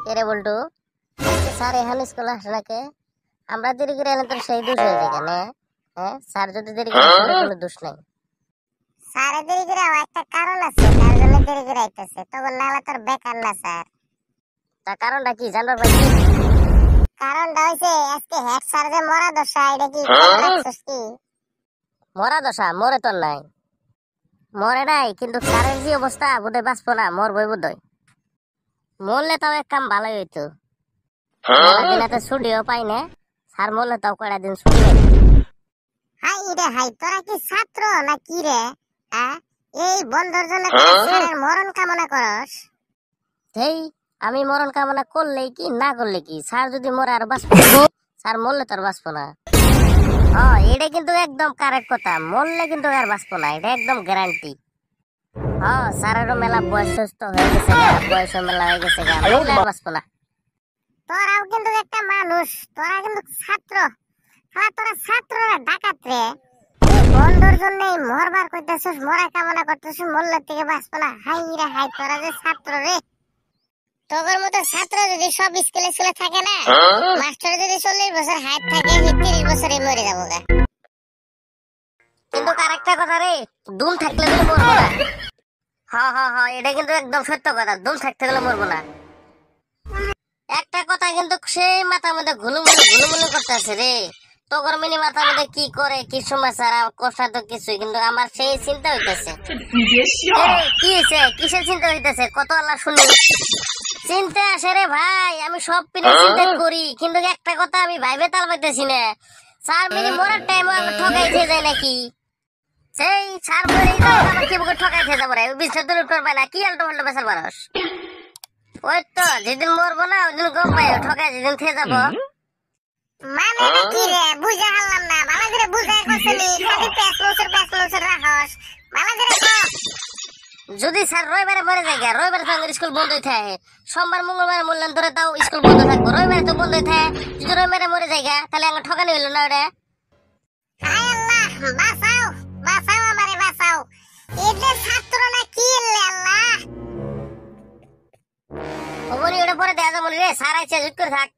এরে বলটু স্যার এখানে স্কুলে আসে নাকি? আমরা দেরি করে এলে তোর সেই দোষ হয়ে যায় কেন? হ্যাঁ, স্যার যদি দেরি করে আসলে কোনো দোষ নাই। স্যার দেরি করে একটা কারণ আছে, তার জন্য দেরি করে আইতেছে। তখন নাহলে তোর বেকার না স্যার। তা কারণটা কি জানবার পাইছি? কারণটা হইছে আজকে হেড স্যার যে মরা দশা, এটা কি খবর রাখছিস কি? মরা দশা মরে তোর নাই, মরে নাই, কিন্তু স্যারের যে অবস্থা বোধহয় বাঁচবো না, মরবই বোধহয়। মরলে তাও এক কাম ভালোই হইতো, দিন এত ছুটিও পাই না। স্যার মরলে তাও কয়টা দিন ছুটি পাই। হাই রে হাই, তোরা কি ছাত্র না কি রে? এই বন্ধুর জন্য স্যারের মরণ কামনা করস? সেই আমি মরণ কামনা করলে কি না করলে কি, স্যার যদি মরে আর বাঁচবো, স্যার মরলে তো আর বাঁচবো না। এটা কিন্তু একদম কারেক্ট কথা, মরলে কিন্তু আর বাঁচবো না, এটা একদম গ্যারান্টি। স্যারেরও মেলা বয়স সুস্থ হয়ে গেছে, বয়স মেলা হয়ে গেছে, মরলে আর বাঁচবো না। তোরাও কিন্তু একটা মানুষ, তোরা কিন্তু ছাত্র। তোরা ছাত্ররা ডাকাত রে। বন্ধুর জন্য মরবার কইতেছিস, মরা কামনা করতেছিস, মরলে থেকে বাঁচবো না। হাই রে হাই, তোরা যে ছাত্র রে। তোর মতো ছাত্র যদি সব স্কুলে স্কুলে থাকে না, মাস্টার যদি 40 বছর হাইট থাকে, 30 বছরে মরে যাবো গা। কিন্তু আরেকটা কথা রে, দুম থাকলে কিন্তু মরবো না। এটা কিন্তু একদম সত্য কথা, দুম থাকতে গেলে মরবো না। একটা কথা কিন্তু সেই মাথার মধ্যে ঘুলুমুলু করতেছে রে। তোর মিনি মাথার মধ্যে কি করে কি সমস্যা, কষ্ট তো কিছুই, কিন্তু আমার সেই চিন্তা হইতেছে। কি হয়েছে, কিসের চিন্তা হইতেছে কত আল্লাহ শুনি। চিন্তা আসে রে ভাই, আমি সব পিনে চিন্তা করি, কিন্তু একটা কথা আমি ভাইবে তাল পাইতেছি না। স্যার মিনি মরার টাইম আমাকে ঠকাইতে যায় নাকি? সেই স্যার মরে আমার কি বুকে ঠকাইতে যাবো রে? বিশ্বাস তো উত্তর পাই না, কি আলটো পাল্টো বেসাল মানুষ। ওই তো যেদিন মরবো না ওই দিন গম পাই ঠকাই যেদিন খেয়ে যাবো। মানে কি রে, বুঝা হারলাম না। ভালো করে বুঝাই কইছিলি, খালি প্যাস মোচর রাখস। ভালো করে কর। যদি স্যার রবিবারে মরে যায়, রবিবারে তো আমার স্কুল বন্ধই থাকে। সোমবার মঙ্গলবার মরলেন ধরে তাও স্কুল বন্ধ থাকবো, রবিবারে তো বন্ধই থাকে। যদি রবিবারে মরে যায় তাহলে আমার ঠকানি হইলো না ওটা। হায় আল্লাহ, বাঁচাও বাঁচাও আমারে বাঁচাও। এদের ছাত্র না কি এলে আল্লাহ। ওবনি ওটা পরে দেয়া যাবো রে, স্যার আইছে জুট করে থাক।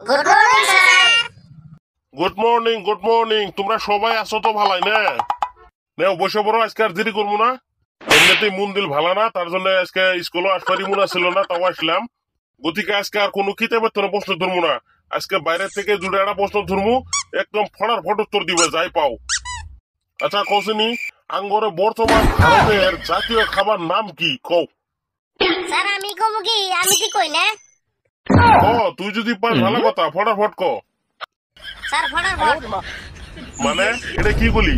Good morning sir. Good morning. তোমরা সবাই আছো তো ভালাই না? বসে পড়ো, আজকে আর দেরি করবো না। এমনিতেই মন দিল ভালো না, তার জন্য আজকে স্কুলে আসবারই মনে ছিল না, তাও আসলাম। গতিকে আজকে আর কোনো কিতাবের তোর প্রশ্ন ধরবো না। আজকে বাইরের থেকে দুটো একটা প্রশ্ন ধরবো, একদম ফটার ফট উত্তর দিবে যাই পাও। আচ্ছা কৌশিনী, আঙ্গরে বর্তমান ভারতের জাতীয় খাবার নাম কি কও? স্যার আমি কমু কি, আমি কি কই না? তুই যদি পাস ভালো কথা, ফটাফট ক। স্যার ফটাফট মানে এটা কি বলি?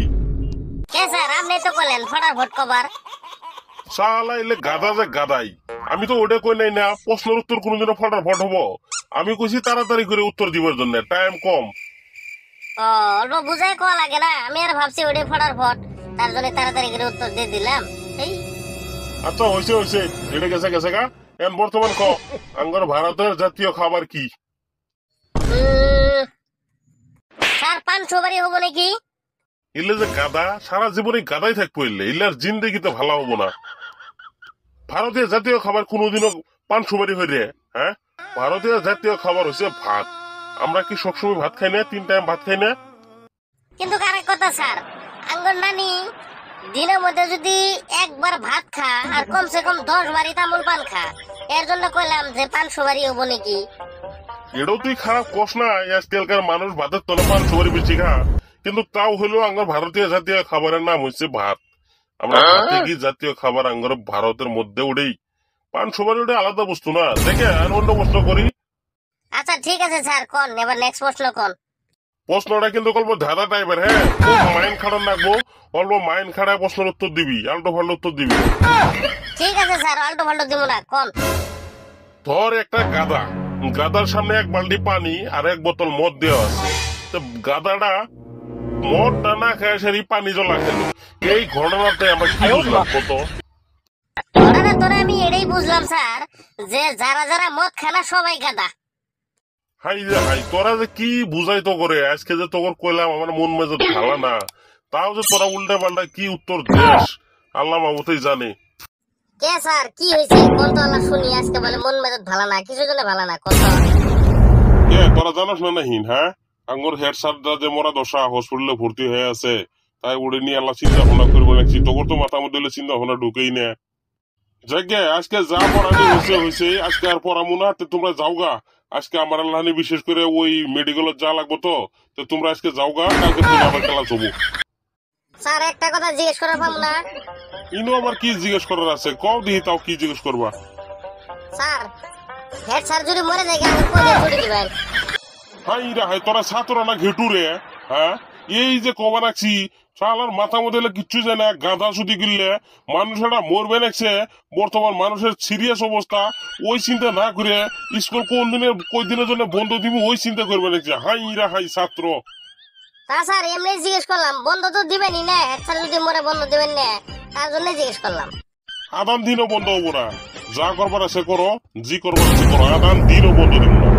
কে স্যার আপনি তো বলেন ফটাফট কবার। শালা এলে গাদা যে গাদাই। আমি তো ওটা কই নাই না, প্রশ্নের উত্তর কোনোদিনও ফটাফট হবো। আমি কইছি তাড়াতাড়ি করে উত্তর দিবার জন্য, টাইম কম। অল্প বুঝাই কোয়া লাগে না, আমি আর ভাবছি ওটাই ফটাফট, তার জন্য তাড়াতাড়ি করে উত্তর দিয়ে দিলাম। আচ্ছা হয়েছে, এটা গেছে গেছে গা। এখন বর্তমান ক, আঙ্গর ভারতের জাতীয় খাবার কি? স্যার পান সবারই হবো নাকি? ইলে যে গাদা, সারা জীবনে গাদাই থাকবো, ইল্লার জিন্দেগিতে ভালো হবো না। ভারতীয় জাতীয় খাবার কোনোদিনও পান সুপারি হয়ে রে? হ্যাঁ, ভারতীয় জাতীয় খাবার হচ্ছে ভাত। আমরা কি সবসময় ভাত খাই না? 3 টাইম ভাত খাই না? কিন্তু আরেক কথা স্যার, আঙ্গর নানি দিনের মধ্যে যদি একবার ভাত খা আর কমসে কম 10 বারই তামুল পান খা, এর জন্য কইলাম যে পান সুপারি হবো নাকি। এটাও তুই খারাপ কস না, আজকালকার মানুষ ভাতের তলে পান সুপারি বেশি খা, কিন্তু তাও হলো আঙ্গর ভারতীয় জাতীয় খাবারের নাম হচ্ছে ভাত। আমরা ভাতে কি জাতীয় খাবার আঙ্গর ভারতের মধ্যে উঠেই, পান সুপারি ওটা আলাদা বস্তু না। দেখে আর অন্য প্রশ্ন করি। আচ্ছা ঠিক আছে স্যার, কোন এবার নেক্সট প্রশ্ন কোন। প্রশ্নটা কিন্তু অল্প ধাঁধা টাইপের, হ্যাঁ, খুব মাইন্ড খাটার রাখবো। অল্প মাইন্ড খাটায় প্রশ্নের উত্তর দিবি, আল্টো ফাল্টো উত্তর দিবি। ঠিক আছে স্যার, আল্টো ফাল্টো দিব না, কোন। ধর একটা গাদা, গাদার সামনে 1 বালতি পানি আর 1 বোতল মদ দেওয়া আছে। তো গাদাটা মদটা না খায় সেরি পানি জলা খেল। এই ঘটনাতে আমরা কি বুঝলাম কত? ঘটনা তোরা আমি এটাই বুঝলাম স্যার, যে যারা যারা মদ খানা সবাই গাদা। হাই রে হাই, তোরা যে কি বুঝাই তো করে, আজকে যে তোর কইলাম আমার মন মেজাজ ভালো না, তাও যে তোরা উল্টা পাল্টা কি উত্তর দিস, আল্লাহ মাবুতেই জানে। কে স্যার কি হয়েছে কোন তো আল্লাহ শুনি আজকে বলে মন মেজাজ ভালো না কিছু জন্য ভালো না কত কে তোরা জানোস না নাহিন? হ্যাঁ, আঙ্গুর হেড স্যারটা যে মরা দশা হসপিটালে ভর্তি হয়ে আছে, তাই ওরে নিয়ে আল্লাহ চিন্তা ভাবনা করবো নাকি? তোর তো মাথা মধ্যে হলে চিন্তা ভাবনা ঢুকেই না। যাকে আজকে যা পড়ানি হয়েছে আজকে আর পড়ামু না, তো তোমরা যাওগা। আজকে আমার আল্লাহ বিশেষ করে ওই মেডিকেল যা লাগবো, তো তোমরা আজকে যাওগা, কালকে তুমি আবার ক্লাস হবো। স্যার একটা কথা জিজ্ঞেস করা পাবো না? ইনো আমার কি জিজ্ঞেস করার আছে? কও দিহি, তাও কি জিজ্ঞেস করবা? স্যার হেড স্যার যদি মরে যায় আমাকে কোন ছুটি দিবেন? হাই রা হাই, তোরা ছাত্র না ঘেটু রে? হ্যাঁ, এই যে কবা রাখছি শালার মাথা মধ্যে হলে কিচ্ছু যায় না, গাঁদা সুদি গিললে মানুষেরা মরবে নাকছে। বর্তমান মানুষের সিরিয়াস অবস্থা, ওই চিন্তা না করে স্কুল কোন দিনে কই দিনের জন্য বন্ধ দিব ওই চিন্তা করবে নাকছে। হাই রা হাই ছাত্র। তা স্যার এমনি জিজ্ঞেস করলাম, বন্ধ তো দিবেনই না, হেড স্যার যদি মরে বন্ধ দিবেন না, তার জন্য জিজ্ঞেস করলাম। আদান দিনও বন্ধ হবো না, যা করবার আছে করো, জি করবার আছে করো, আদান দিনও বন্ধ দিব না।